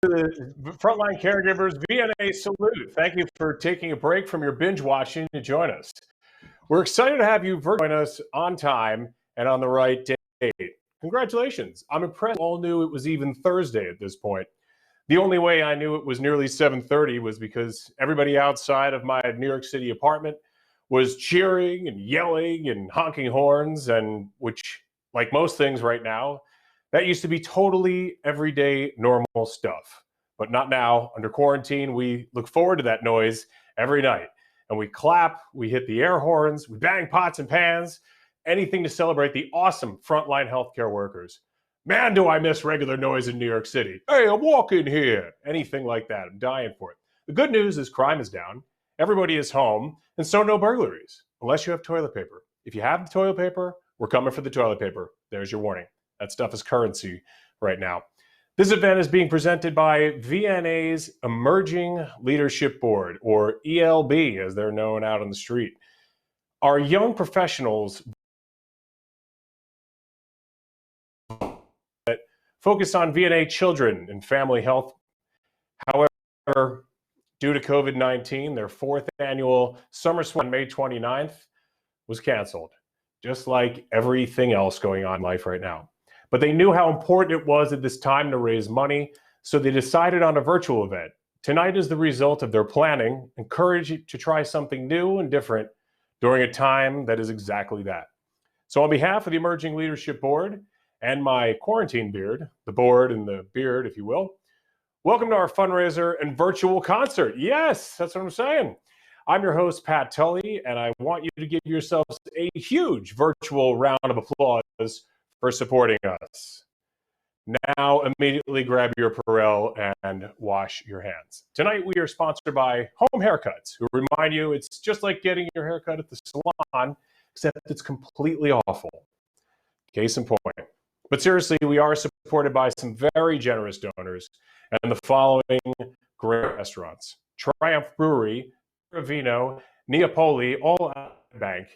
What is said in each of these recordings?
to the Frontline Caregivers VNA Salute. Thank you for taking a break from your binge watching to join us. We're excited to have you join us on time and on the right date. Congratulations. I'm impressed. All knew it was even Thursday at this point. The only way I knew it was nearly 7:30 was because everybody outside of my New York City apartment was cheering and yelling and honking horns, and which, like most things right now, that used to be totally everyday normal stuff. But not now. Under quarantine, we look forward to that noise every night. And we clap, we hit the air horns, we bang pots and pans, anything to celebrate the awesome frontline healthcare workers. Man, do I miss regular noise in New York City. Hey, I'm walking here. Anything like that. I'm dying for it. The good news is crime is down. Everybody is home, and so no burglaries, unless you have toilet paper. If you have the toilet paper, we're coming for the toilet paper. There's your warning. That stuff is currency right now. This event is being presented by VNA's Emerging Leadership Board, or ELB, as they're known out on the street. Our young professionals that focus on VNA children and family health. However, due to COVID-19, their fourth annual Summer Swim on May 29th was canceled, just like everything else going on in life right now. But they knew how important it was at this time to raise money, so they decided on a virtual event. Tonight is the result of their planning and courage to try something new and different during a time that is exactly that. So on behalf of the Emerging Leadership Board and my quarantine beard, the board and the beard, if you will, welcome to our fundraiser and virtual concert. Yes, that's what I'm saying. I'm your host, Pat Tully, and I want you to give yourselves a huge virtual round of applause for supporting us. Now, immediately grab your Purell and wash your hands. Tonight, we are sponsored by Home Haircuts, who remind you it's just like getting your haircut at the salon, except it's completely awful. Case in point. But seriously, we are supported by some very generous donors and the following great restaurants: Triumph Brewery, Vino, Neapoli, all out of the bank,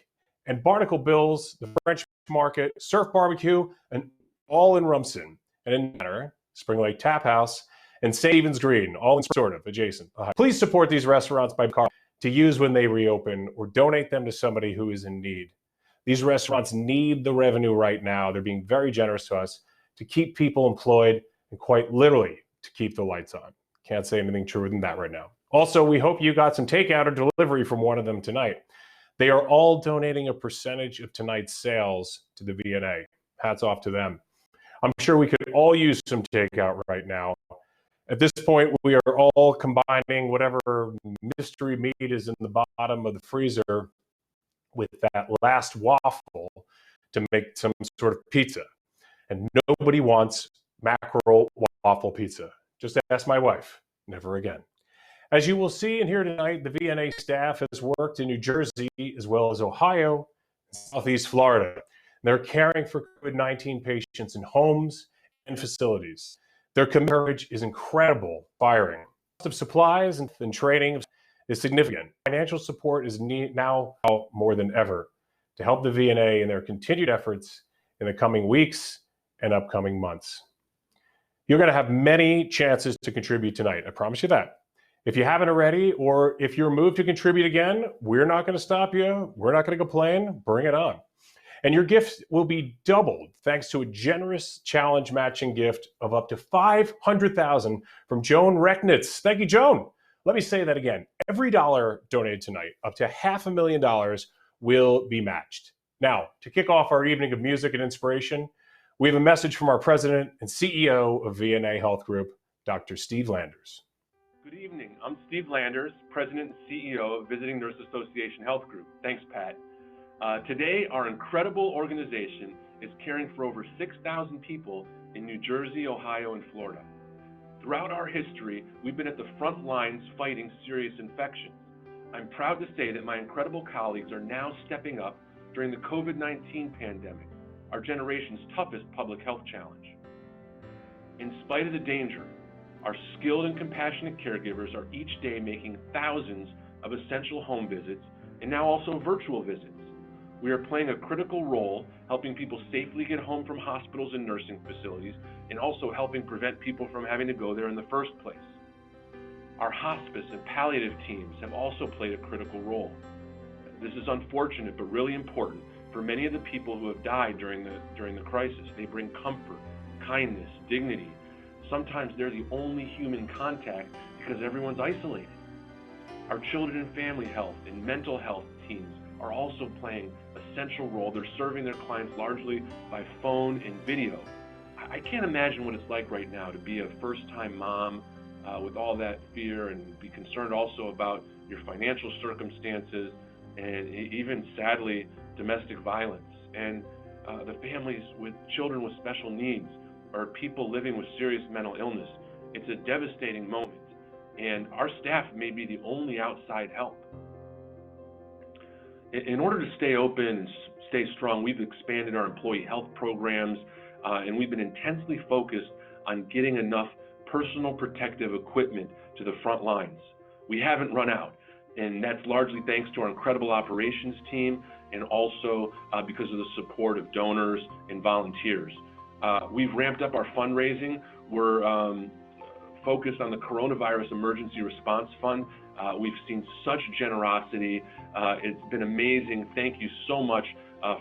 and Barnacle Bill's, the French Market, Surf Barbecue, and all in Rumson, and in Manor, Spring Lake Tap House, and St. Stephen's Green, all in sort of adjacent. Please support these restaurants by card to use when they reopen, or donate them to somebody who is in need. These restaurants need the revenue right now. They're being very generous to us to keep people employed and quite literally to keep the lights on. Can't say anything truer than that right now. Also, we hope you got some takeout or delivery from one of them tonight. They are all donating a percentage of tonight's sales to the VNA. Hats off to them. I'm sure we could all use some takeout right now. At this point, we are all combining whatever mystery meat is in the bottom of the freezer with that last waffle to make some sort of pizza. And nobody wants mackerel waffle pizza. Just ask my wife. Never again. As you will see and hear tonight, the VNA staff has worked in New Jersey as well as Ohio and Southeast Florida. They're caring for COVID-19 patients in homes and facilities. Their courage is incredible. Firing. The cost of supplies and training is significant. Financial support is now more than ever to help the VNA in their continued efforts in the coming weeks and upcoming months. You're going to have many chances to contribute tonight. I promise you that. If you haven't already, or if you're moved to contribute again, we're not going to stop you. We're not going to complain. Bring it on. And your gift will be doubled thanks to a generous challenge matching gift of up to $500,000 from Joan Recknitz. Thank you, Joan. Let me say that again. Every dollar donated tonight, up to $500,000, will be matched. Now, to kick off our evening of music and inspiration, we have a message from our president and CEO of VNA Health Group, Dr. Steve Landers. Good evening. I'm Steve Landers, President and CEO of Visiting Nurse Association Health Group. Thanks, Pat. Today, our incredible organization is caring for over 6,000 people in New Jersey, Ohio, and Florida. Throughout our history, we've been at the front lines fighting serious infections. I'm proud to say that my incredible colleagues are now stepping up during the COVID-19 pandemic, our generation's toughest public health challenge. In spite of the danger, our skilled and compassionate caregivers are each day making thousands of essential home visits and now also virtual visits. We are playing a critical role helping people safely get home from hospitals and nursing facilities, and also helping prevent people from having to go there in the first place. Our hospice and palliative teams have also played a critical role. This is unfortunate, but really important for many of the people who have died during the crisis. They bring comfort, kindness, dignity. Sometimes they're the only human contact because everyone's isolated. Our children and family health and mental health teams are also playing a central role. They're serving their clients largely by phone and video. I can't imagine what it's like right now to be a first-time mom with all that fear, and be concerned also about your financial circumstances, and even, sadly, domestic violence. And the families with children with special needs, or people living with serious mental illness. It's a devastating moment, and our staff may be the only outside help. In order to stay open and stay strong, we've expanded our employee health programs, and we've been intensely focused on getting enough personal protective equipment to the front lines. We haven't run out, and that's largely thanks to our incredible operations team, and also because of the support of donors and volunteers. We've ramped up our fundraising. We're focused on the Coronavirus Emergency Response Fund. We've seen such generosity. It's been amazing. Thank you so much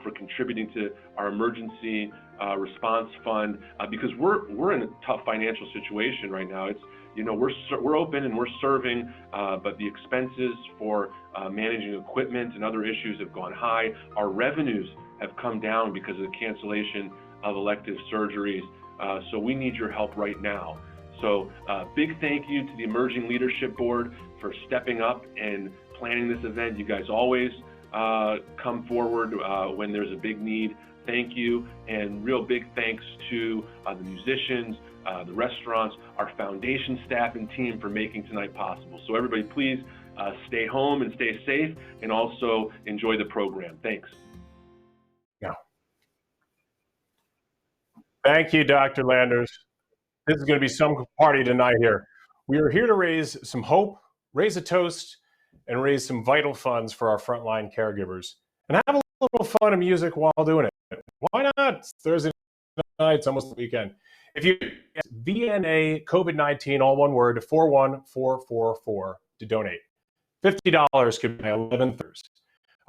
for contributing to our emergency response fund, because we're in a tough financial situation right now. It's, you know, we're open and we're serving, but the expenses for managing equipment and other issues have gone high. Our revenues have come down because of the cancellation of elective surgeries. So we need your help right now. So big thank you to the Emerging Leadership Board for stepping up and planning this event. You guys always come forward when there's a big need. Thank you, and real big thanks to the musicians, the restaurants, our foundation staff and team for making tonight possible. So everybody, please stay home and stay safe, and also enjoy the program. Thanks. Yeah. Thank you, Dr. Landers. This is going to be some party tonight here. We are here to raise some hope, raise a toast, and raise some vital funds for our frontline caregivers, and have a little fun and music while doing it. Why not? It's Thursday night, it's almost the weekend. If you VNA COVID-19, all one word, 41444 to donate. $50 could buy 11 thirds.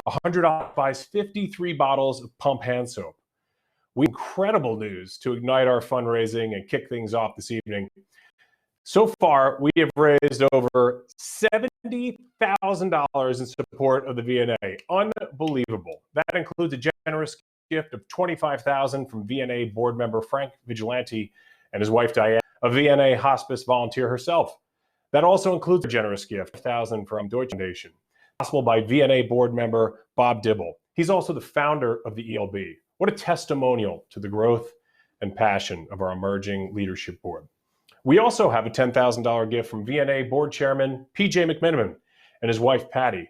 $100 buys 53 bottles of pump hand soap. We have incredible news to ignite our fundraising and kick things off this evening. So far, we have raised over $70,000 in support of the VNA. Unbelievable. That includes a generous gift of $25,000 from VNA board member Frank Vigilante and his wife Diane, a VNA hospice volunteer herself. That also includes a generous gift, $1,000 from Deutsche Foundation, possible by VNA board member Bob Dibble. He's also the founder of the ELB. What a testimonial to the growth and passion of our emerging leadership board. We also have a $10,000 gift from VNA board chairman PJ McMiniman and his wife Patty.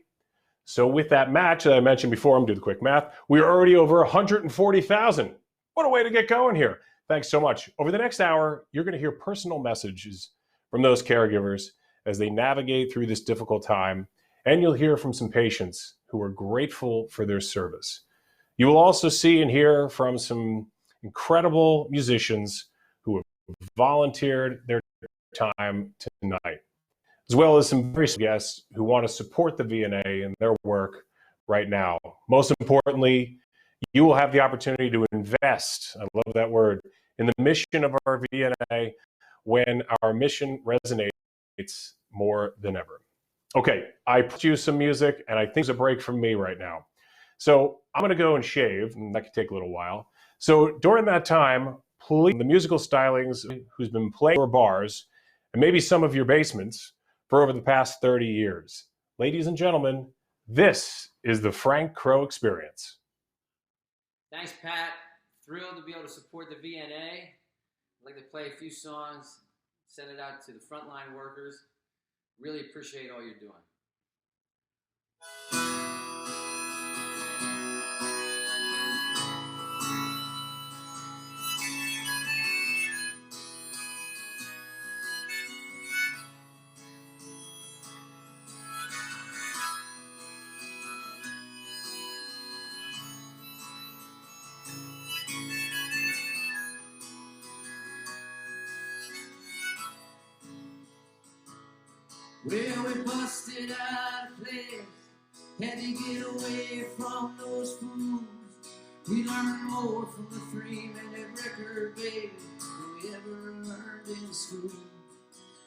So with that match that I mentioned before, I'm doing the quick math, we're already over 140,000. What a way to get going here. Thanks so much. Over the next hour, you're going to hear personal messages from those caregivers as they navigate through this difficult time, and you'll hear from some patients who are grateful for their service. You will also see and hear from some incredible musicians who have volunteered their time tonight, as well as some very special guests who want to support the VNA and their work right now. Most importantly, you will have the opportunity to invest, I love that word, in the mission of our VNA when our mission resonates more than ever. Okay, I put you some music, and I think there's a break from me right now. So I'm going to go and shave, and that could take a little while. So during that time, please, the musical stylings who's been playing your bars, and maybe some of your basements, for over the past 30 years. Ladies and gentlemen, this is the Frank Crow Experience. Thanks, Pat. Thrilled to be able to support the VNA. I'd like to play a few songs, send it out to the frontline workers. Really appreciate all you're doing. Well, we busted out of place, had to get away from those fools. We learned more from the 3-minute record, baby, than we ever learned in school.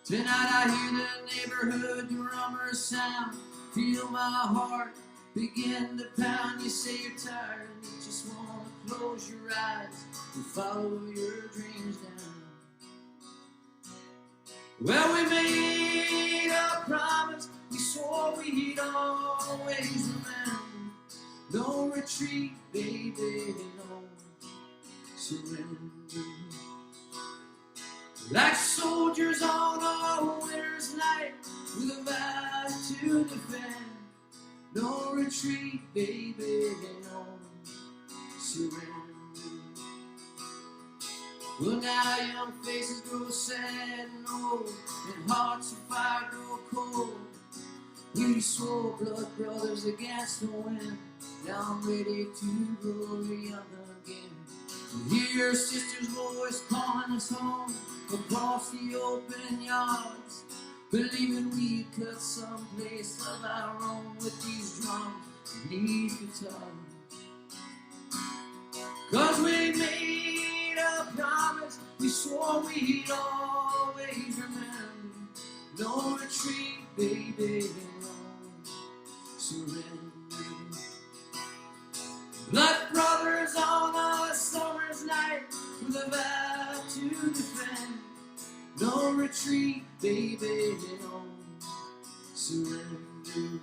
Tonight I hear the neighborhood drummers sound, feel my heart begin to pound. You say you're tired and you just want to close your eyes and follow your dreams down. Well, we made a promise, we swore we'd always remember. No retreat, baby, no surrender. Like soldiers on a winter's night with a vow to defend. No retreat, baby, no surrender. Well, now young faces grow sad and old, and hearts of fire grow cold. We swore blood brothers against the wind. Now I'm ready to grow young again. And hear sister's voice calling us home across the open yards, believing we cut someplace of our own with these drums and these guitars. 'Cause we made a promise, we swore we'd always remember. No retreat, baby, no surrender. Blood brothers on a summer's night with a vow to defend. No retreat, baby, no surrender.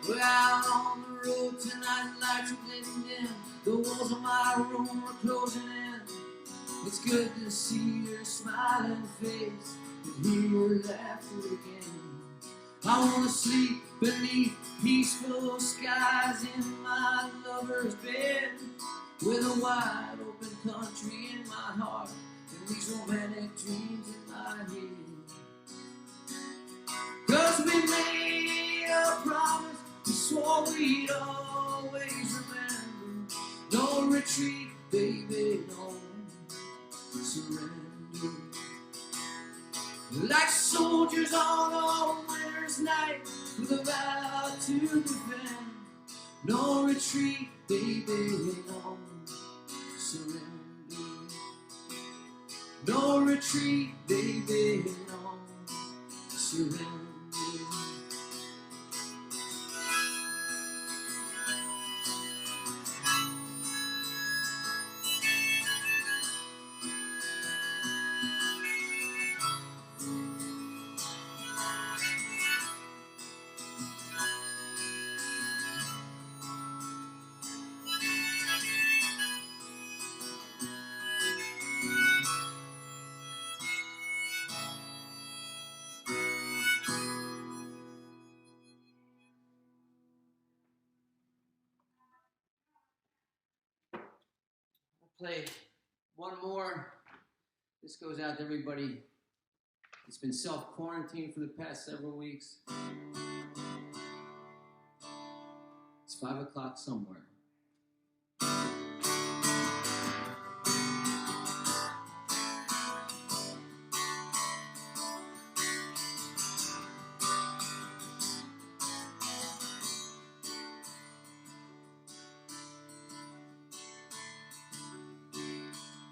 We're out on the road tonight, lights are blending dim. The walls of my room are closing in. It's good to see your smiling face and hear your laughter again. I want to sleep beneath peaceful skies in my lover's bed, with a wide open country in my heart and these romantic dreams in my head. 'Cause we made a promise, we swore we'd always remember. No retreat, baby, no surrender. Like soldiers on a winter's night with a vow to defend. No retreat, baby, no surrender. No retreat, baby, no surrender. Play one more. This goes out to everybody that's been self-quarantined for the past several weeks. It's 5 o'clock somewhere.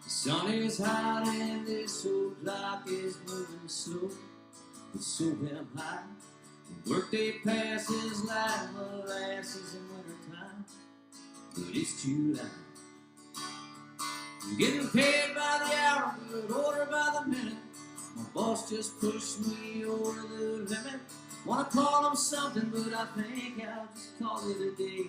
The sun is hot and this old clock is moving slow. It's so damn hot. The workday passes like molasses in wintertime, but it's too loud. I'm getting paid by the hour, but order by the minute. My boss just pushed me over the limit. Wanna call him something, but I think I'll just call it a day.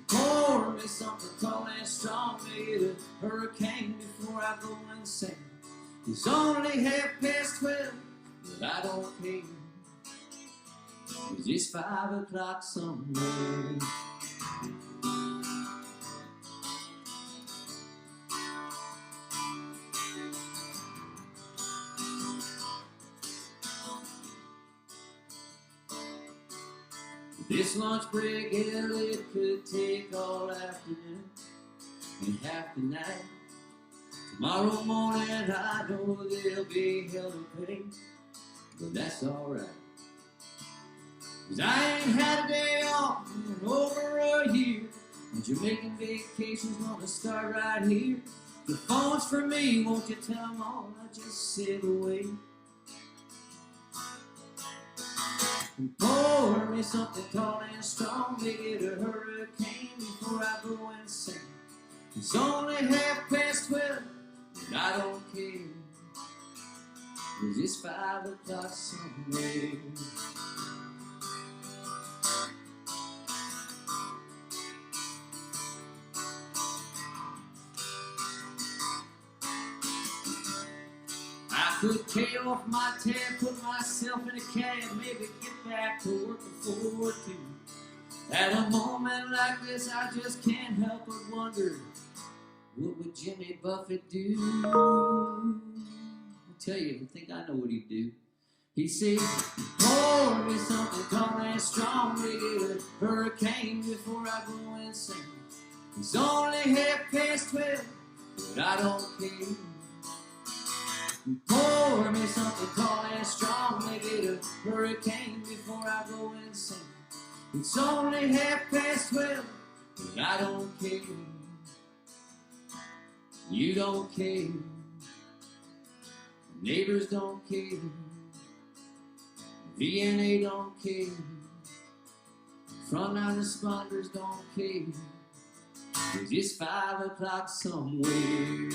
Pour me something tall and strong, made a hurricane before I go insane. It's only 12:30, but I don't care. 'Cause it's 5 o'clock somewhere. This lunch break, hell, it could take all afternoon and half the night. Tomorrow morning, I know there'll be hell to pay, but that's alright. 'Cause I ain't had a day off in over a year, and Jamaican vacation's gonna start right here. The phone's for me, won't you tell them all I just sit away? And pour me something tall and strong, make it a hurricane before I go insane. It's only 12:30, but I don't care. 'Cause it's 5 o'clock somewhere. I could pay off my tab, put myself in a cab, maybe get back to work before 2. At a moment like this, I just can't help but wonder, what would Jimmy Buffett do? I tell you, I think I know what he'd do. He'd say, pour me something tall and strong, make it a hurricane before I go insane. It's only 12:30, but I don't care. Pour me something tall and strong, make it a hurricane before I go insane. It's only 12:30, but I don't care. You don't care. Neighbors don't care. VNA don't care. Frontline responders don't care. 'Cause it's 5 o'clock somewhere.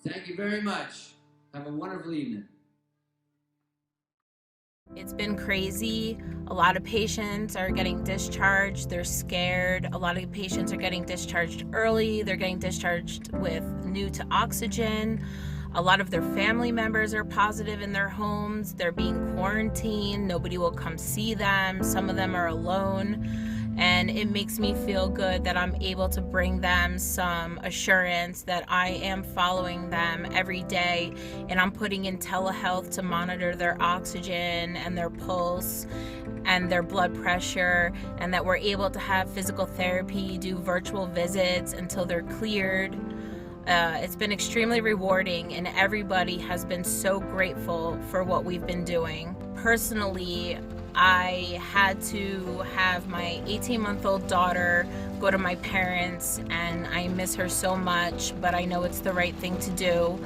Thank you very much. Have a wonderful evening. It's been crazy. A lot of patients are getting discharged. They're scared. A lot of patients are getting discharged early. They're getting discharged with new to oxygen. A lot of their family members are positive in their homes. They're being quarantined. Nobody will come see them. Some of them are alone. And it makes me feel good that I'm able to bring them some assurance that I am following them every day, and I'm putting in telehealth to monitor their oxygen and their pulse and their blood pressure, and that we're able to have physical therapy, do virtual visits until they're cleared. It's been extremely rewarding, and everybody has been so grateful for what we've been doing. Personally, I had to have my 18-month-old daughter go to my parents, and I miss her so much, but I know it's the right thing to do.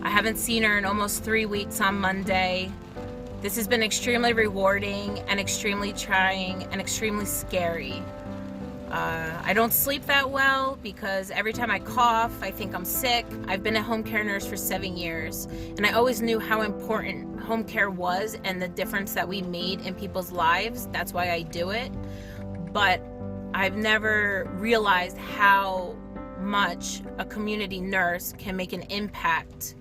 I haven't seen her in almost 3 weeks on Monday. This has been extremely rewarding and extremely trying and extremely scary. I don't sleep that well because every time I cough, I think I'm sick. I've been a home care nurse for 7 years, and I always knew how important home care was and the difference that we made in people's lives. That's why I do it. But I've never realized how much a community nurse can make an impact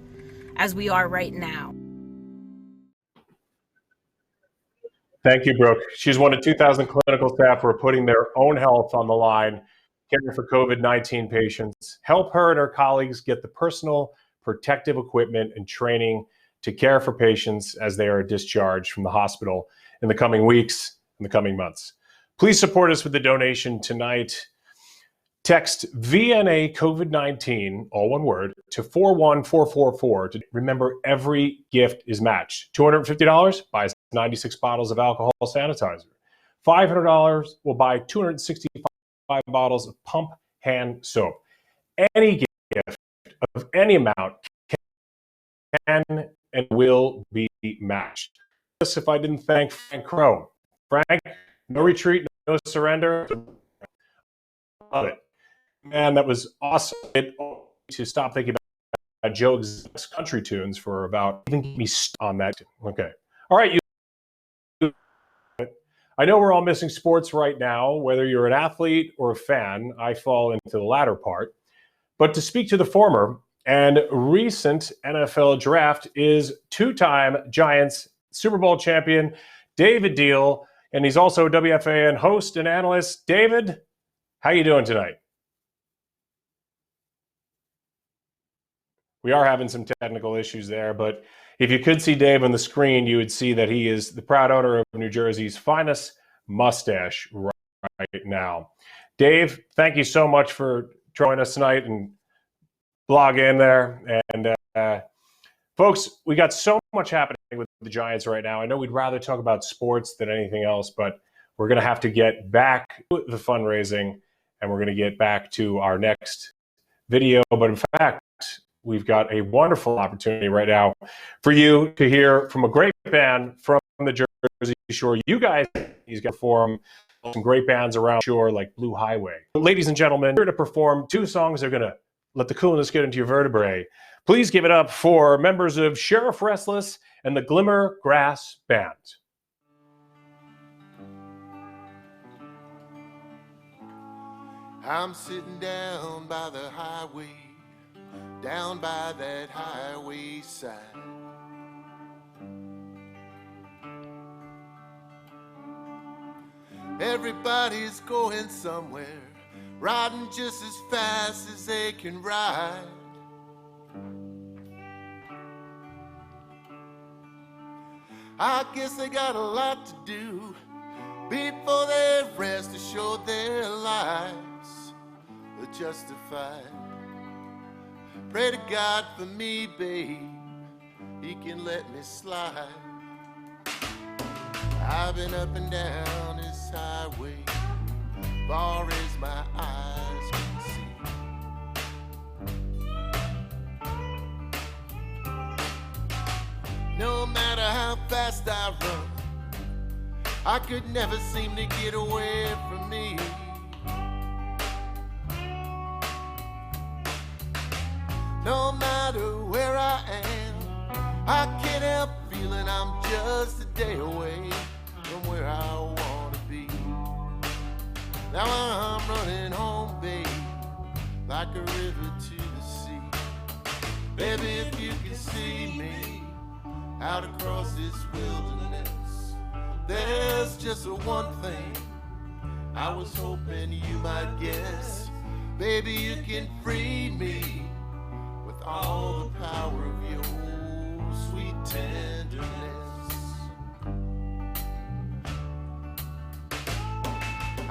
as we are right now. Thank you, Brooke. She's one of 2,000 clinical staff who are putting their own health on the line, caring for COVID-19 patients. Help her and her colleagues get the personal protective equipment and training to care for patients as they are discharged from the hospital in the coming weeks and the coming months. Please support us with a donation tonight. Text VNA COVID-19, all one word, to 41444 to remember every gift is matched. $250 buys 96 bottles of alcohol sanitizer. $500 will buy 265 bottles of pump hand soap. Any gift of any amount can and will be matched. If I didn't thank Frank Crow. Frank, no retreat, no surrender. Love it. Man, that was awesome. To stop thinking about Joe's country tunes for about, even me on that. Okay. All right. I know we're all missing sports right now, whether you're an athlete or a fan. I fall into the latter part. But to speak to the former and recent NFL draft is two-time Giants Super Bowl champion David Deal, and he's also a WFAN host and analyst. David, how you doing tonight? We are having some technical issues there, but if you could see Dave on the screen, you would see that he is the proud owner of New Jersey's finest mustache right now. Dave, thank you so much for joining us tonight and log in there. And folks, we got so much happening with the Giants right now. I know we'd rather talk about sports than anything else, but we're going to have to get back to the fundraising, and we're going to get back to our next video. But in fact, we've got a wonderful opportunity right now for you to hear from a great band from the Jersey Shore. You guys, he's got to perform some great bands around shore like Blue Highway. Ladies and gentlemen, here to perform two songs. They're going to let the coolness get into your vertebrae. Please give it up for members of Sheriff Restless and the Glimmer Grass Band. I'm sitting down by the highway, down by that highway side. Everybody's going somewhere, riding just as fast as they can ride. I guess they got a lot to do before they rest assured their lives are justified. Pray to God for me, babe, he can let me slide. I've been up and down this highway, far as my eyes can see. No matter how fast I run, I could never seem to get away from me. No matter where I am, I can't help feeling I'm just a day away from where I want to be. Now I'm running home, babe, like a river to the sea. Baby, if you can see me out across this wilderness, there's just one thing I was hoping you might guess. Baby, you can free me with all the power of your sweet tenderness.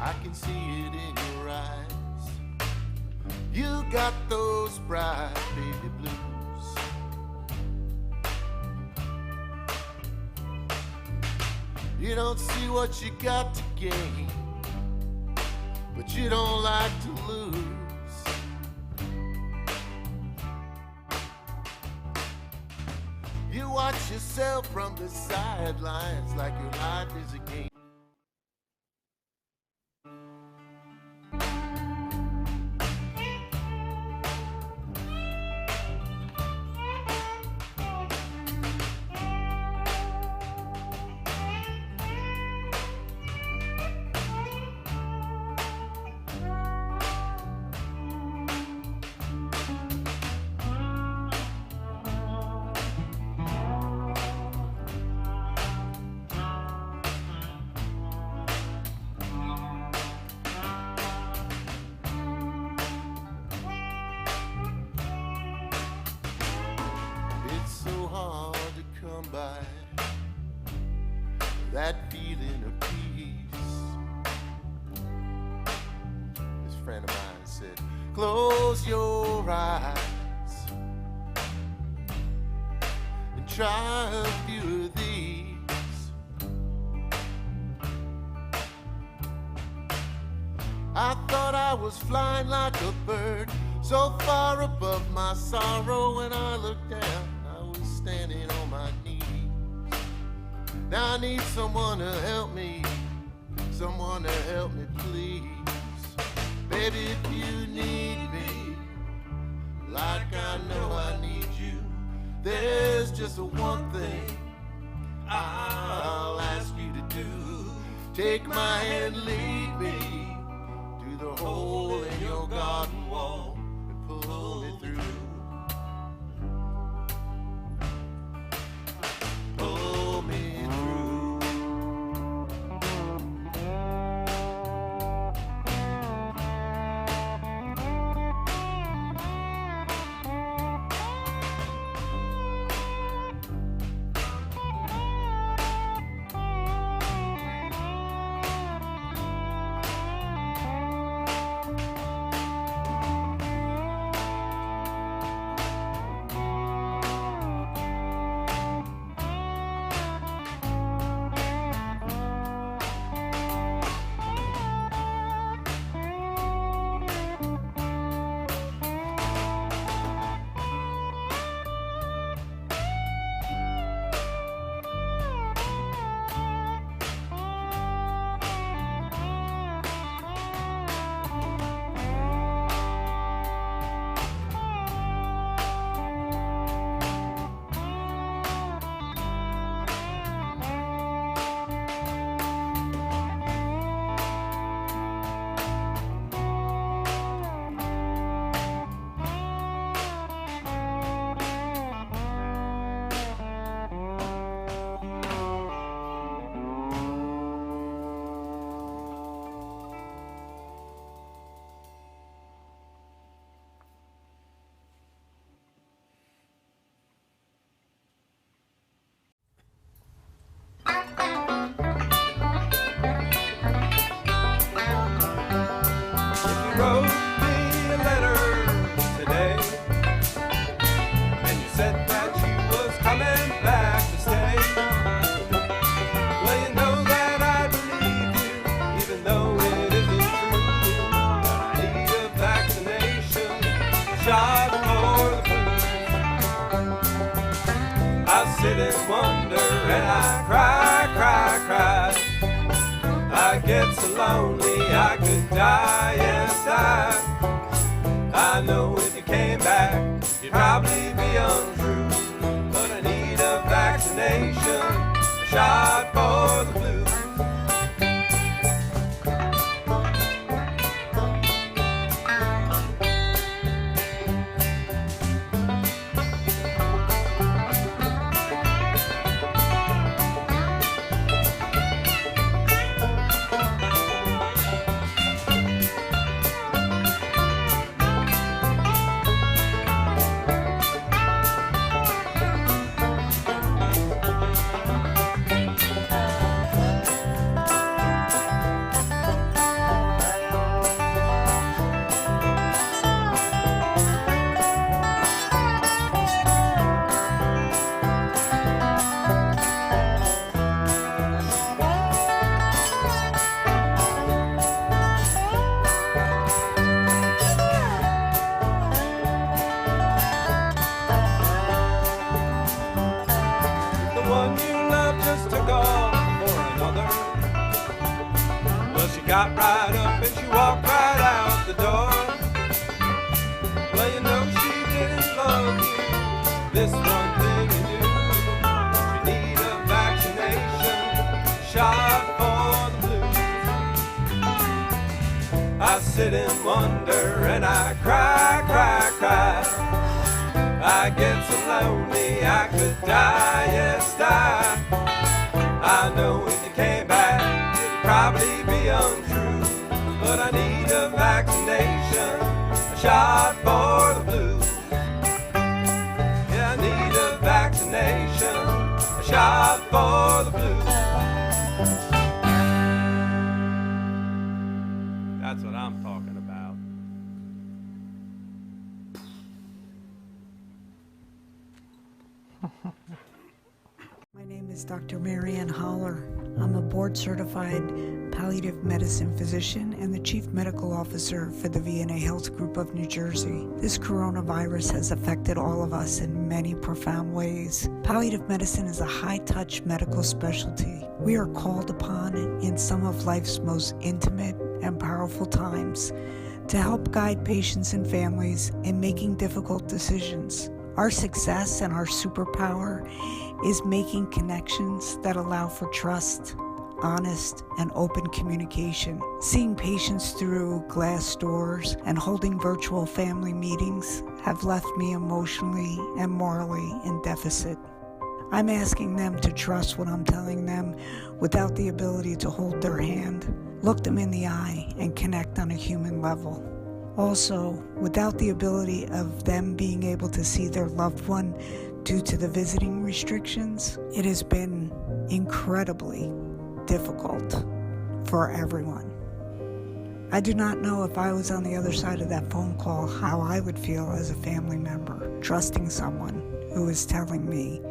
I can see it in your eyes. You got those bright baby blues. You don't see what you got to gain, but you don't like to lose. You watch yourself from the sidelines like your life is a game. By that feeling of peace. This friend of mine said, close your eyes and try a few of these. I thought I was flying like a bird, so far above my sorrow. When I looked down, I was standing on my knees. Now I need someone to help me, someone to help me please. Baby, if you need me, like I know I need you, there's just one thing I'll ask you to do. Take my hand, lead me to the hole in your garden wall and pull me through. Pull me through. Wrote me a letter today, and you said that you was coming back to stay. Well, you know that I believe you, even though it isn't true. But I need a vaccination, a shot for the flu. I sit and wonder, and I cry, cry, cry. I get so lonely I could die, yes I know if you came back you'd probably be untrue. But I need a vaccination, a shot for the flu. Got right up and she walked right out the door. Well, you know she didn't love you. This one thing you do. You need a vaccination, shot for the blues. I sit and wonder and I cry, cry, cry. I get so lonely I could die, yes die. I know if you came back it'd probably be untrue, but I need a vaccination, a shot for the blues. Yeah, I need a vaccination, a shot for the blues. That's what I'm talking about. My name is Dr. Marianne Holler. I'm a board-certified palliative medicine physician and the Chief Medical Officer for the VNA Health Group of New Jersey. This coronavirus has affected all of us in many profound ways. Palliative medicine is a high-touch medical specialty. We are called upon in some of life's most intimate and powerful times to help guide patients and families in making difficult decisions. Our success and our superpower is making connections that allow for trust, honest, and open communication. Seeing patients through glass doors and holding virtual family meetings have left me emotionally and morally in deficit. I'm asking them to trust what I'm telling them without the ability to hold their hand, look them in the eye, and connect on a human level. Also, without the ability of them being able to see their loved one due to the visiting restrictions, it has been incredibly difficult for everyone. I do not know if I was on the other side of that phone call how I would feel as a family member, trusting someone who is telling me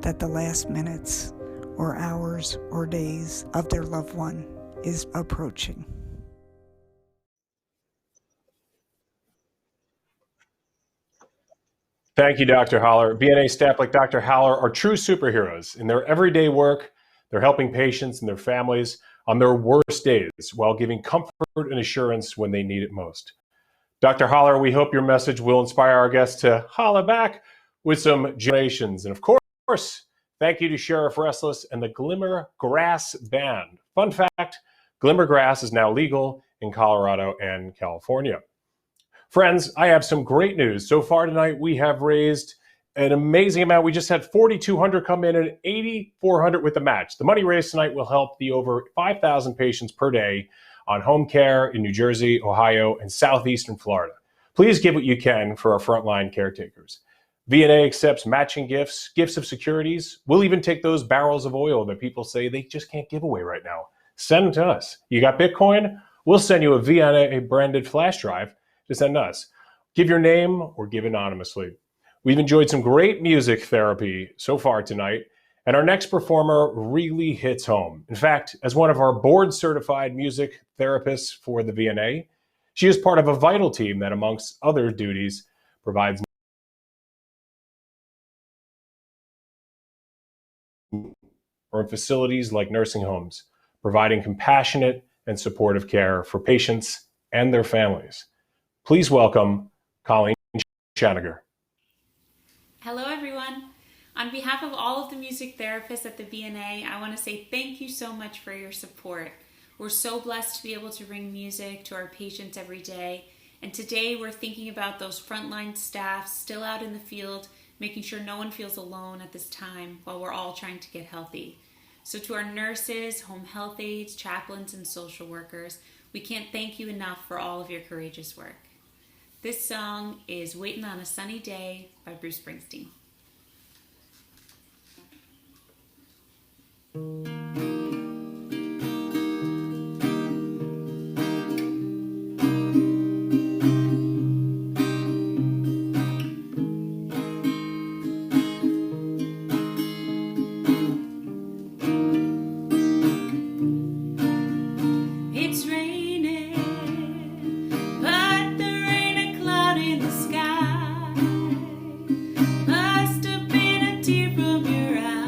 that the last minutes or hours or days of their loved one is approaching. Thank you, Dr. Holler. VNA staff like Dr. Holler are true superheroes. In their everyday work, they're helping patients and their families on their worst days while giving comfort and assurance when they need it most. Dr. Holler, we hope your message will inspire our guests to holler back with some donations. And of course, thank you to Sheriff Restless and the Glimmer Grass Band. Fun fact, Glimmer Grass is now legal in Colorado and California. Friends, I have some great news. So far tonight, we have raised an amazing amount. We just had 4,200 come in and 8,400 with the match. The money raised tonight will help the over 5,000 patients per day on home care in New Jersey, Ohio, and southeastern Florida. Please give what you can for our frontline caretakers. VNA accepts matching gifts, gifts of securities. We'll even take those barrels of oil that people say they just can't give away right now. Send them to us. You got Bitcoin? We'll send you a VNA branded flash drive to send us. Give your name or give anonymously. We've enjoyed some great music therapy so far tonight, and our next performer really hits home. In fact, as one of our board-certified music therapists for the VNA, she is part of a vital team that, amongst other duties, provides or in facilities like nursing homes, providing compassionate and supportive care for patients and their families. Please welcome Colleen Shanager. Hello, everyone. On behalf of all of the music therapists at the VNA, I want to say thank you so much for your support. We're so blessed to be able to bring music to our patients every day. And today we're thinking about those frontline staff still out in the field, making sure no one feels alone at this time while we're all trying to get healthy. So to our nurses, home health aides, chaplains, and social workers, we can't thank you enough for all of your courageous work. This song is Waiting on a Sunny Day by Bruce Springsteen. Must have been a tear from your eye.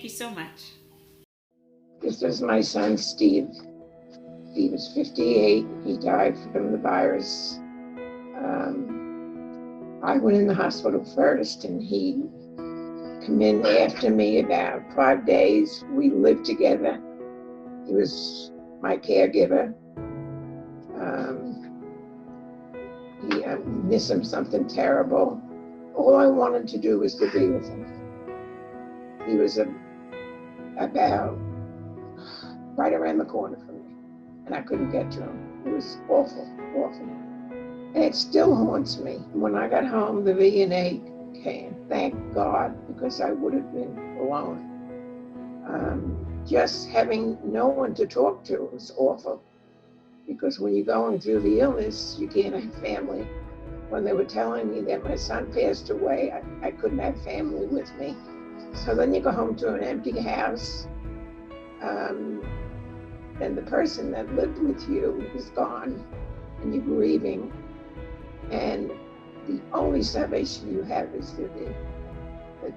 Thank you so much. This is my son, Steve. Steve is 58. He died from the virus. I went in the hospital first, and he came in after me about 5 days. We lived together. He was my caregiver. I miss him something terrible. All I wanted to do was to be with him. He was about right around the corner from me, and I couldn't get to him. It was awful, awful. And it still haunts me. When I got home, the VNA came, thank God, because I would have been alone. Just having no one to talk to was awful, because when you're going through the illness, you can't have family. When they were telling me that my son passed away, I couldn't have family with me. So then you go home to an empty house, and the person that lived with you is gone, and you're grieving. And the only salvation you have is that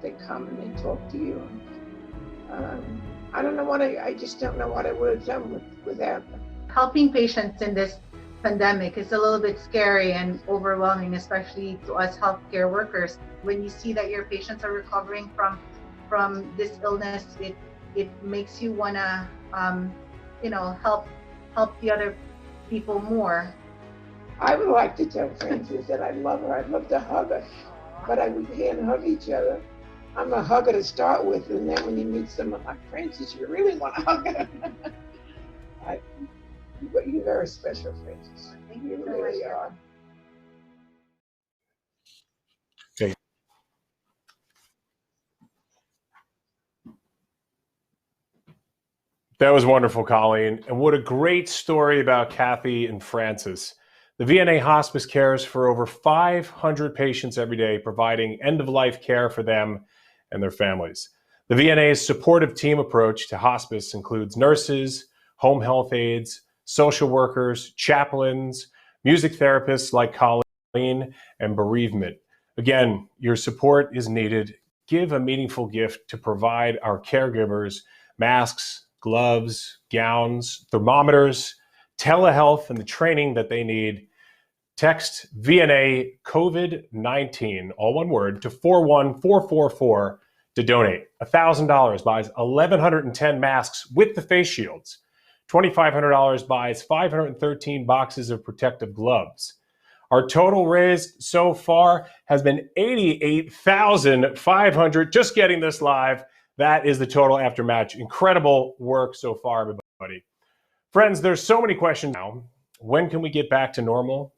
they come and they talk to you. I don't know I just don't know what I would have done without them. Helping patients in this pandemic is a little bit scary and overwhelming, especially to us healthcare workers. When you see that your patients are recovering from this illness, it makes you wanna, help the other people more. I would like to tell Frances that I love her. I'd love to hug her, but we can't hug each other. I'm a hugger to start with, and then when you meet someone like Frances, you really want to hug her. You're very special, Frances. You really are. Okay. That was wonderful, Colleen. And what a great story about Kathy and Frances. The VNA Hospice cares for over 500 patients every day, providing end-of-life care for them and their families. The VNA's supportive team approach to hospice includes nurses, home health aides, social workers, chaplains, music therapists like Colleen, and bereavement. Again, your support is needed. Give a meaningful gift to provide our caregivers masks, gloves, gowns, thermometers, telehealth, and the training that they need. Text VNA COVID-19, all one word, to 41444 to donate. $1,000 buys 1,110 masks with the face shields. $2,500 buys 513 boxes of protective gloves. Our total raised so far has been $88,500. Just getting this live. That is the total after match. Incredible work so far, everybody. Friends, there's so many questions now. When can we get back to normal?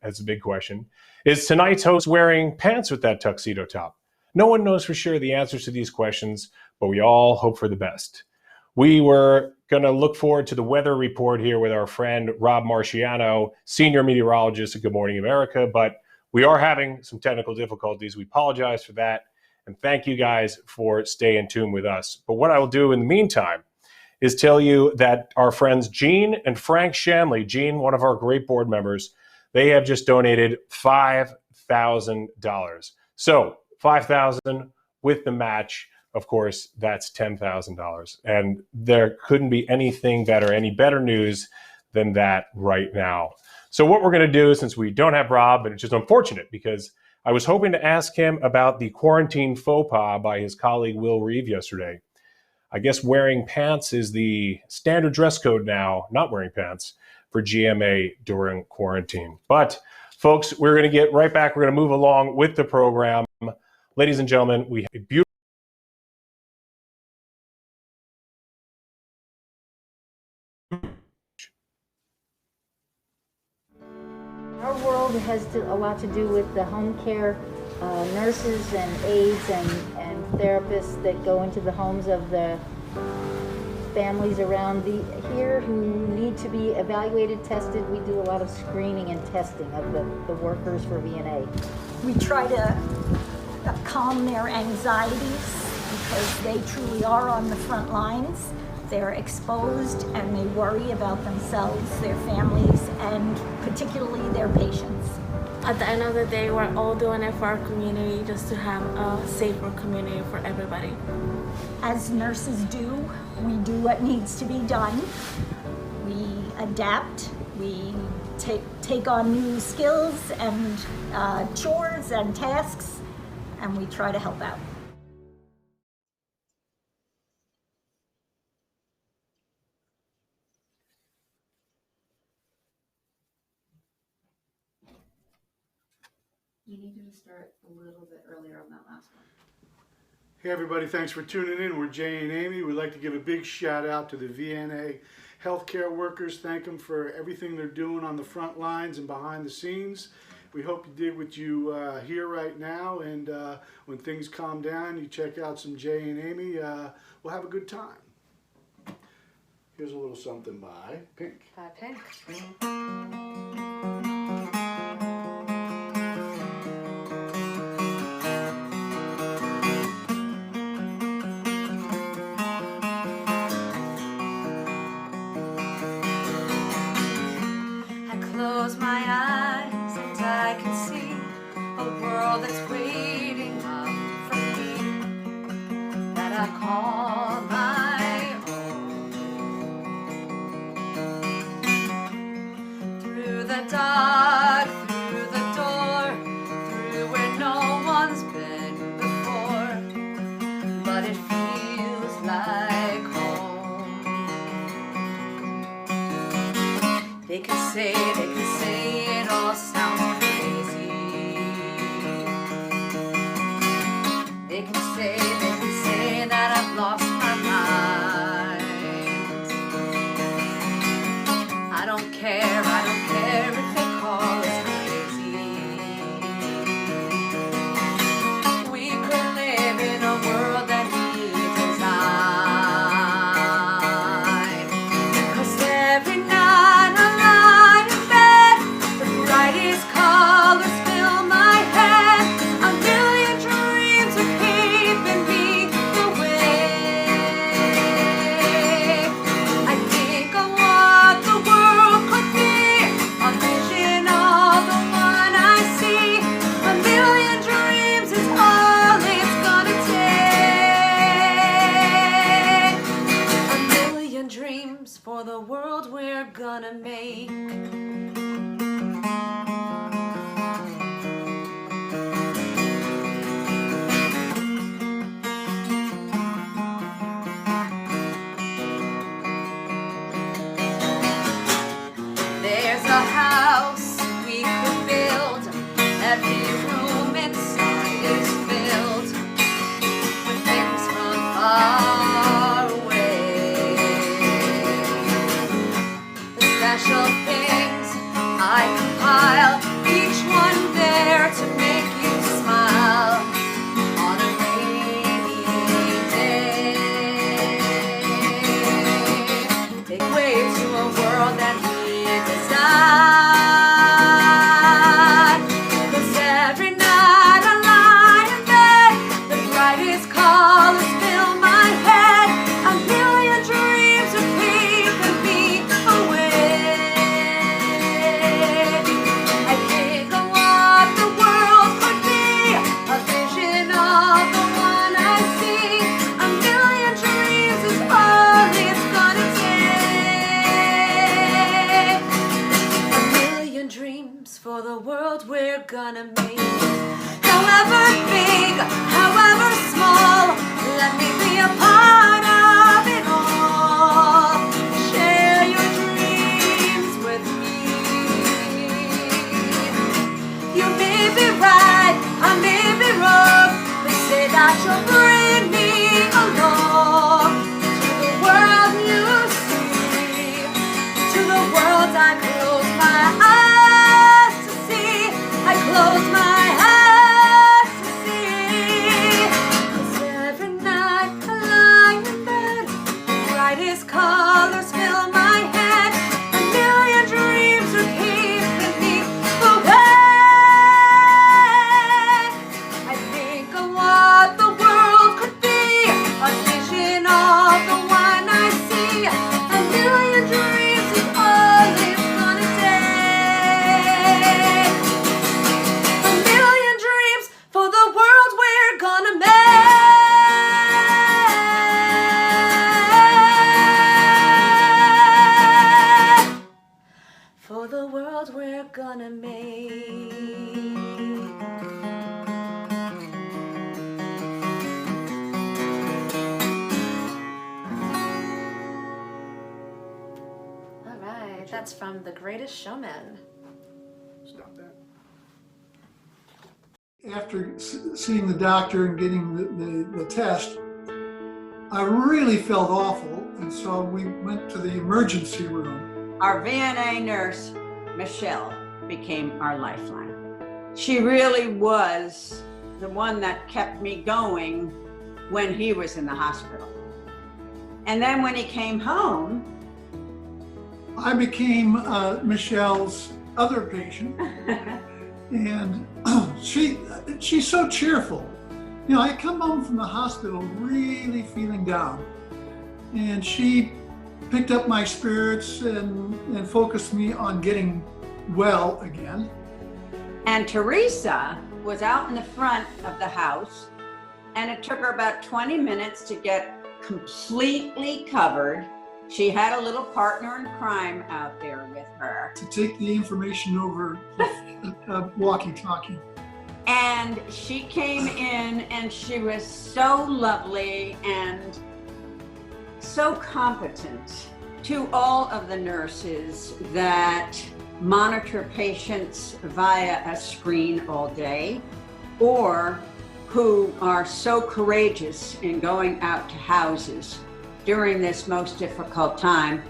That's a big question. Is tonight's host wearing pants with that tuxedo top? No one knows for sure the answers to these questions, but we all hope for the best. We were going to look forward to the weather report here with our friend Rob Marciano, senior meteorologist at Good Morning America, but we are having some technical difficulties. We apologize for that, and thank you guys for staying tuned with us. But what I will do in the meantime is tell you that our friends Jean and Frank Shanley, Jean, one of our great board members, they have just donated $5,000. So $5,000 with the match, of course, that's $10,000. And there couldn't be anything better, any better news than that right now. So what we're going to do, since we don't have Rob, and it's just unfortunate because I was hoping to ask him about the quarantine faux pas by his colleague Will Reeve yesterday. I guess wearing pants is the standard dress code now, not wearing pants, for GMA during quarantine. But folks, we're going to get right back. We're going to move along with the program. Ladies and gentlemen, we have a beautiful Our world has a lot to do with the home care nurses and aides and therapists that go into the homes of the families around here who need to be evaluated, tested. We do a lot of screening and testing of the workers for VNA. We try to calm their anxieties because they truly are on the front lines. They're exposed and they worry about themselves, their families, and particularly their patients. At the end of the day, we're all doing it for our community, just to have a safer community for everybody. as nurses do, we do what needs to be done. We adapt, we take on new skills and chores and tasks, and we try to help out. You needed to start a little bit earlier on that last one. Hey everybody, thanks for tuning in. We're Jay and Amy. We'd like to give a big shout out to the VNA healthcare workers. Thank them for everything they're doing on the front lines and behind the scenes. We hope you did what you hear right now, and when things calm down, you check out some Jay and Amy. We'll have a good time. Here's a little something by Pink. Pink. Close my eyes and I can see a world that's waiting up for me, that I call my own. Through the dark, through the door, through where no one's been before, but it feels like home. They can say it all sounds crazy. They can say that I've lost my mind. I don't care if they call us crazy. We could live in a world that we design. 'Cause every night I lie in bed, the brightest colors fill my head. A million dreams are keeping me awake. I think of what the world could be, a vision of the one I see. A million dreams is all it's gonna take. A million dreams for the world we're gonna make. There's a house we could build. Every room inside is filled with things from far away. The special things I compile, each one there to make you smile on a rainy day. Take way to a world that we design. 'Cause every night I lie in bed, the brightest colors fill my head. A million dreams are keeping me awake. I think of what the world could be, a vision of the one I see. A million dreams is all it's gonna take. A million dreams for the world we're gonna make. However big, however small, let me be a part of it all. Share your dreams with me. You may be right, I may be wrong, but say that you'll bring me along to the world you see, to the world I close my eyes to see. I close my eyes to see. 'Cause every night I lie in bed, from The Greatest Showman. Stop that. After seeing the doctor and getting the test, I really felt awful, and so we went to the emergency room. Our VNA nurse, Michelle, became our lifeline. She really was the one that kept me going when he was in the hospital. And then when he came home, I became Michelle's other patient, and she's so cheerful. You know, I come home from the hospital really feeling down, and she picked up my spirits and focused me on getting well again. and Teresa was out in the front of the house, and it took her about 20 minutes to get completely covered. She had a little partner in crime out there with her. To take the information over walkie-talkie. And she came in and she was so lovely and so competent. To all of the nurses that monitor patients via a screen all day, or who are so courageous in going out to houses during this most difficult time,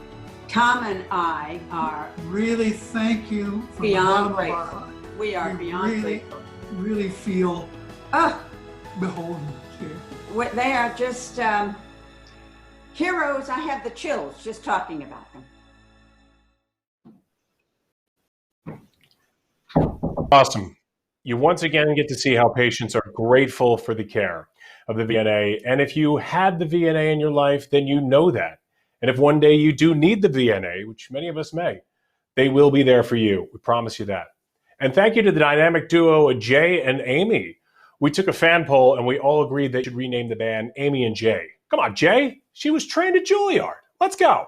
Tom and I are really thank you from beyond the bottom of our heart. We are beyond grateful. Really feel beholden here. They are just heroes. I have the chills just talking about them. Awesome. You once again get to see how patients are grateful for the care of the VNA. And if you had the VNA in your life, then you know that. And if one day you do need the VNA, which many of us may, they will be there for you. We promise you that. And thank you to the dynamic duo, Jay and Amy. We took a fan poll and we all agreed they should rename the band Amy and Jay. Come on, Jay. She was trained at Juilliard. Let's go.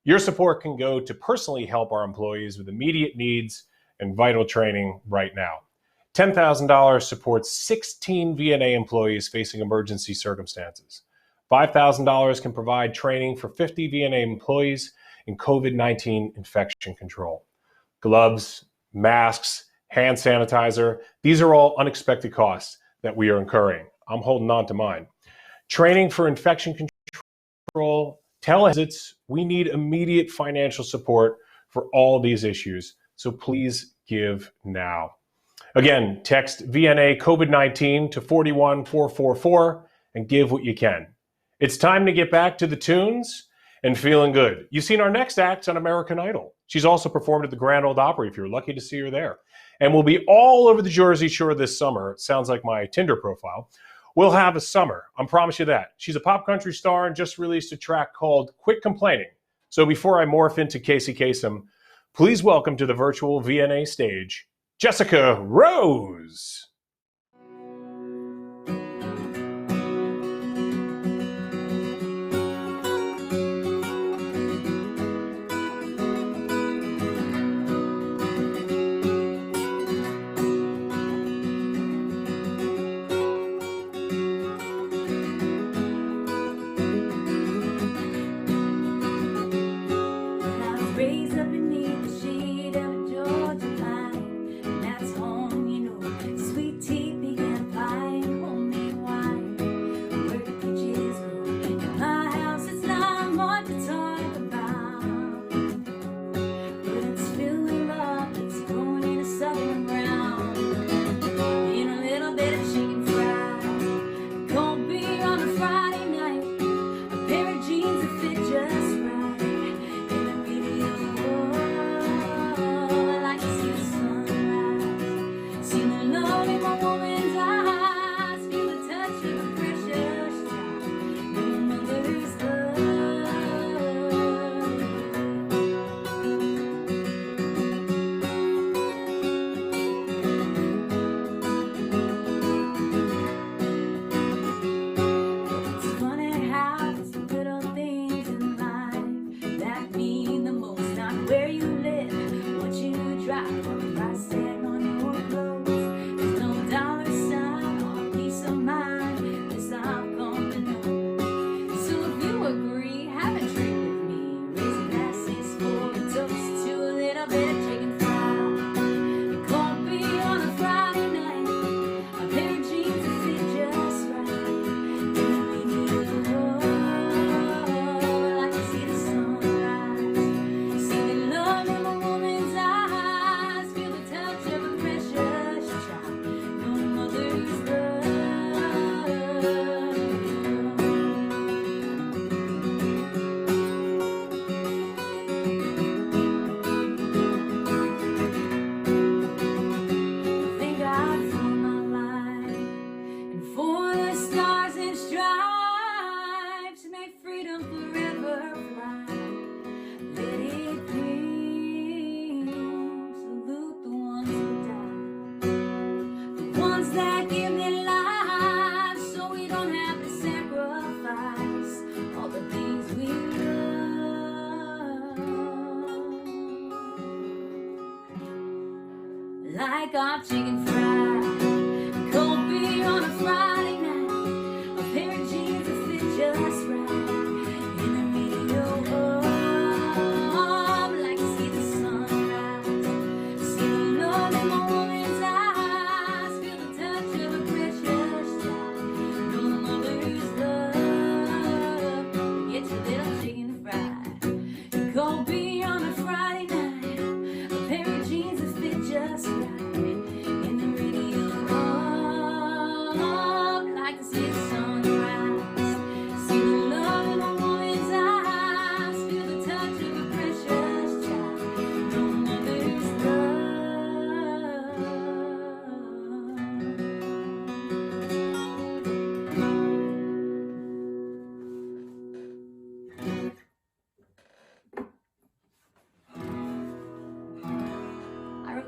Your support can go to personally help our employees with immediate needs and vital training right now. $10,000 supports 16 VNA employees facing emergency circumstances. $5,000 can provide training for 50 VNA employees in COVID-19 infection control. Gloves, masks, hand sanitizer, these are all unexpected costs that we are incurring. I'm holding on to mine. Training for infection control, televisits, we need immediate financial support for all these issues. So please give now. Again, text VNA COVID-19 to 41444 and give what you can. It's time to get back to the tunes and feeling good. You've seen our next act on American Idol. She's also performed at the Grand Ole Opry if you're lucky to see her there. And we'll be all over the Jersey Shore this summer. It sounds like my Tinder profile. We'll have a summer. I promise you that. She's a pop country star and just released a track called Quit Complaining. So before I morph into Casey Kasem, please welcome to the virtual VNA stage, Jessica Rose. Raised up beneath the shade of a Georgia pine, and that's home, you know, sweet. ones that give their lives so we don't have to sacrifice all the things we love. Like our chicken fried, cold beer on a Friday night, a pair of jeans that fit just right, in the middle of, like to see the sunrise, see the love in my woman's eyes, feel the touch of a precious child, know the mother's love, get your little chicken fried, cold beer on a Friday night, a pair of jeans that fit just right.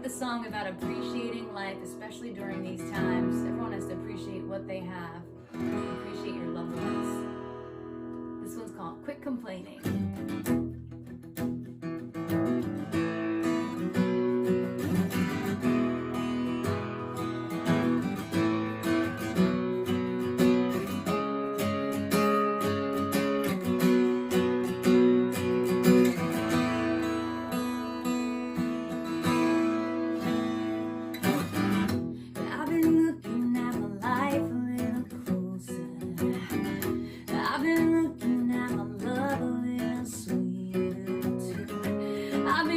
The song about appreciating life, especially during these times. Everyone has to appreciate what they have. Appreciate your loved ones. This one's called Quit Complaining.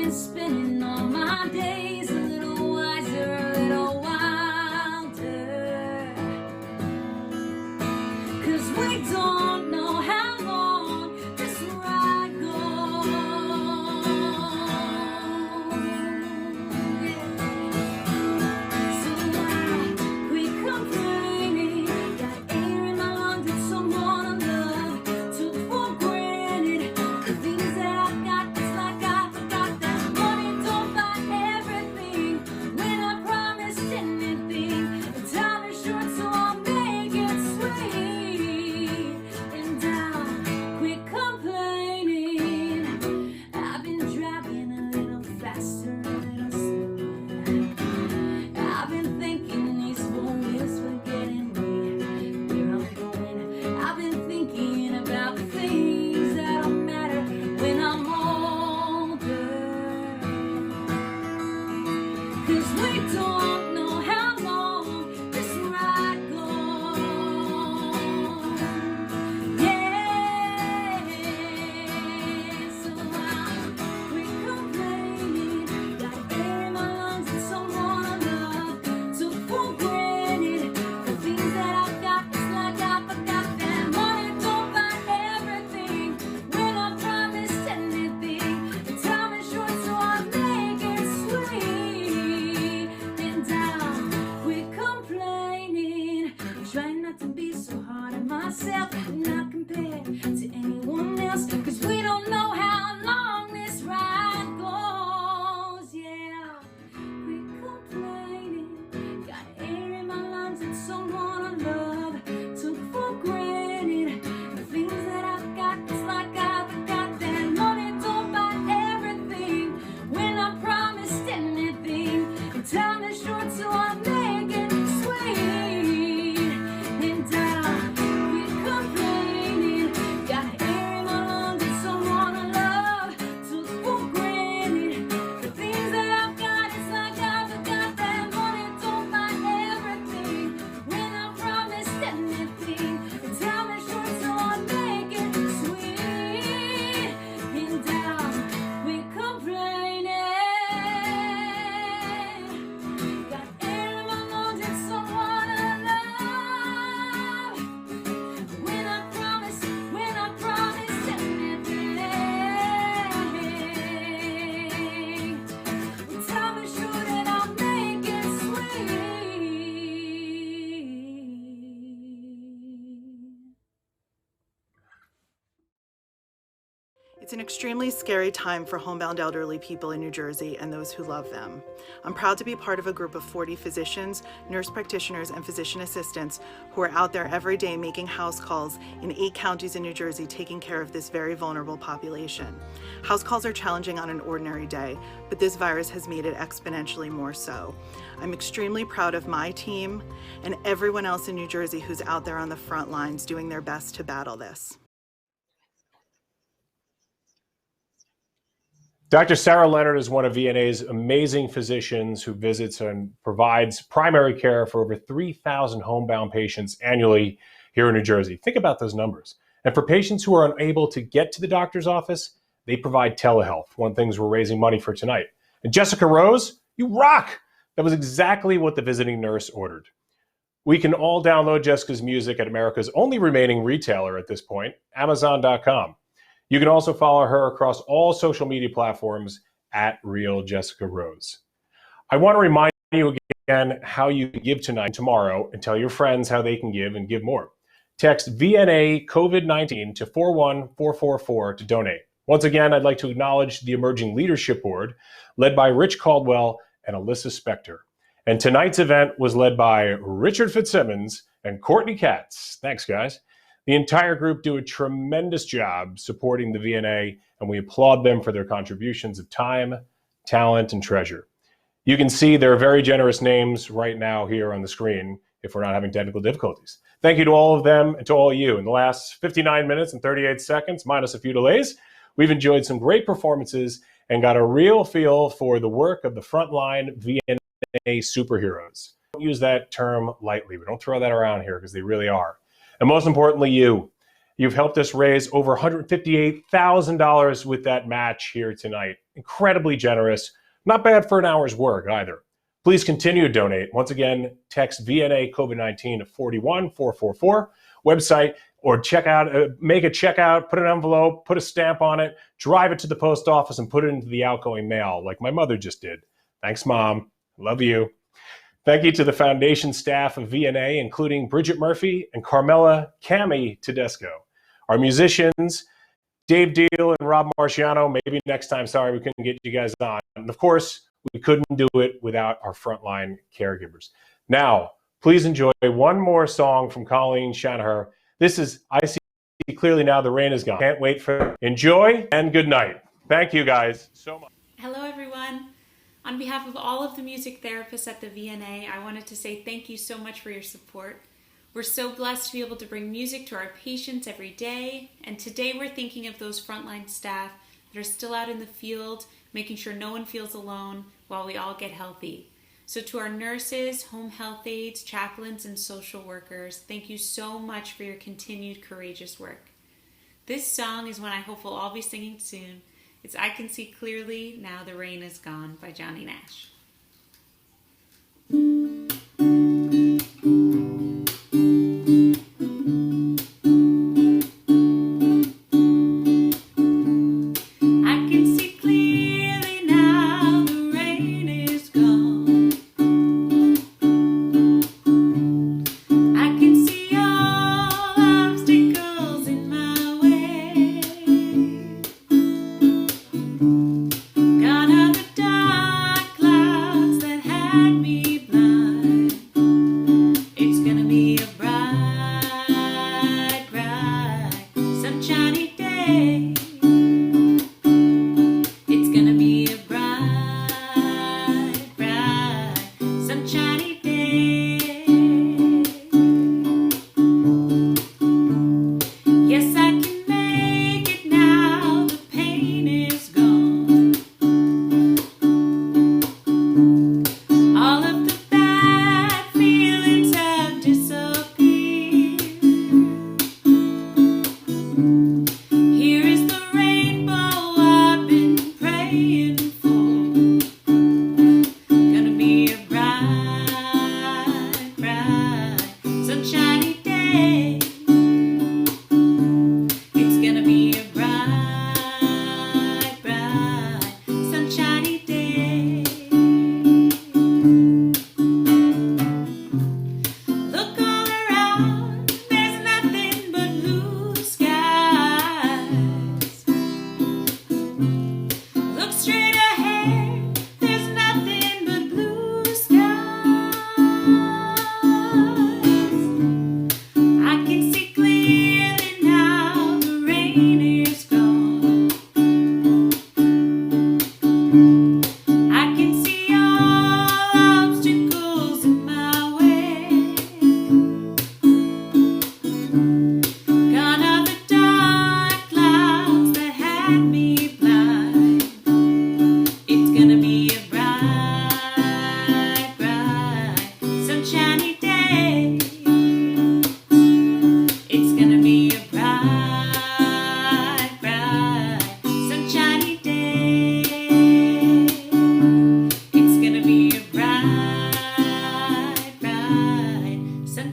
Spending all my days a little wiser, a little wilder, 'cause we don't know how long this ride goes. So I quit complaining, got air in my lungs and someone I love, took for granted the things that I got. It's like I forgot that money don't buy everything. When I promised anything, the time is short, so I'll make it sweet. And I'll quit complaining. I've been driving a little faster, a little slower. I've been thinking these 4 wheels were getting me where I'm going. I've been thinking about things that'll matter when I'm older. 'Cause we don't know how long this ride goes. Yeah, so I'll quit complaining. Got air in my lungs and someone I love. Took for granted the things that I've got. It's like I forgot that money don't buy everything. When I promised anything, the time is short, so I'll make it sweet. And I'll quit complaining. Trying not to be so hard on myself, not compared to anyone else. 'Cause we don't know how long this ride goes. Yeah, quit complaining. Got air in my lungs and someone I love. Took for granted the things that I've got. It's like I forgot that money don't buy everything. When I promised anything, the time is short, so I'll make it sweet. And I'll quit complaining. It's an extremely scary time for homebound elderly people in New Jersey and those who love them. I'm proud to be part of a group of 40 physicians, nurse practitioners, and physician assistants who are out there every day making house calls in 8 counties in New Jersey taking care of this very vulnerable population. House calls are challenging on an ordinary day, but this virus has made it exponentially more so. I'm extremely proud of my team and everyone else in New Jersey who's out there on the front lines doing their best to battle this. Dr. Sarah Leonard is one of VNA's amazing physicians who visits and provides primary care for over 3,000 homebound patients annually here in New Jersey. Think about those numbers. And for patients who are unable to get to the doctor's office, they provide telehealth, one of the things we're raising money for tonight. And Jessica Rose, you rock! That was exactly what the visiting nurse ordered. We can all download Jessica's music at America's only remaining retailer at this point, Amazon.com. You can also follow her across all social media platforms at Real Jessica Rose. I want to remind you again how you can give tonight and tomorrow and tell your friends how they can give and give more. Text VNA COVID-19 to 41444 to donate. Once again, I'd like to acknowledge the Emerging Leadership Board led by Rich Caldwell and Alyssa Spector. And tonight's event was led by Richard Fitzsimmons and Courtney Katz. Thanks, guys. The entire group do a tremendous job supporting the VNA, and we applaud them for their contributions of time, talent, and treasure. You can see their very generous names right now here on the screen if we're not having technical difficulties. Thank you to all of them and to all of you. In the last 59 minutes and 38 seconds, minus a few delays, we've enjoyed some great performances and got a real feel for the work of the frontline VNA superheroes. Don't use that term lightly, but don't throw that around here because they really are. And most importantly, you've helped us raise over $158,000 with that match here tonight. Incredibly generous. Not bad for an hour's work either. Please continue to donate. Once again, text VNA COVID-19 to 41444, website, or check out, make a checkout, put an envelope, put a stamp on it, drive it to the post office and put it into the outgoing mail like my mother just did. Thanks, Mom. Love you. Thank you to the foundation staff of VNA, including Bridget Murphy and Carmela Cami Tedesco. Our musicians, Dave Deal and Rob Marciano, maybe next time, sorry we couldn't get you guys on. And of course, we couldn't do it without our frontline caregivers. Now, please enjoy one more song from Colleen Shanaher. This is I See Clearly Now the Rain Is Gone. Can't wait for it. Enjoy and good night. Thank you guys so much. Hello, everyone. On behalf of all of the music therapists at the VNA, I wanted to say thank you so much for your support. We're so blessed to be able to bring music to our patients every day, and today we're thinking of those frontline staff that are still out in the field, making sure no one feels alone while we all get healthy. So to our nurses, home health aides, chaplains, and social workers, thank you so much for your continued courageous work. This song is one I hope we'll all be singing soon. It's I Can See Clearly Now the Rain Is Gone by Johnny Nash.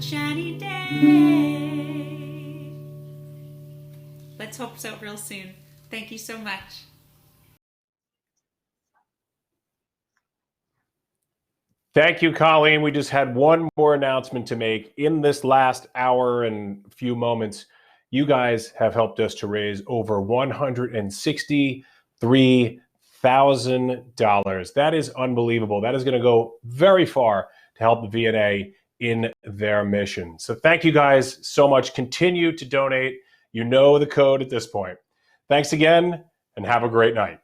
sunshiny day. Let's hope so real soon. Thank you so much. Thank you, Colleen. We just had one more announcement to make. In this last hour and a few moments, you guys have helped us to raise over $163,000. That is unbelievable. That is going to go very far to help the VNA in their mission. So thank you guys so much. Continue to donate. You know the code at this point. Thanks again, and have a great night.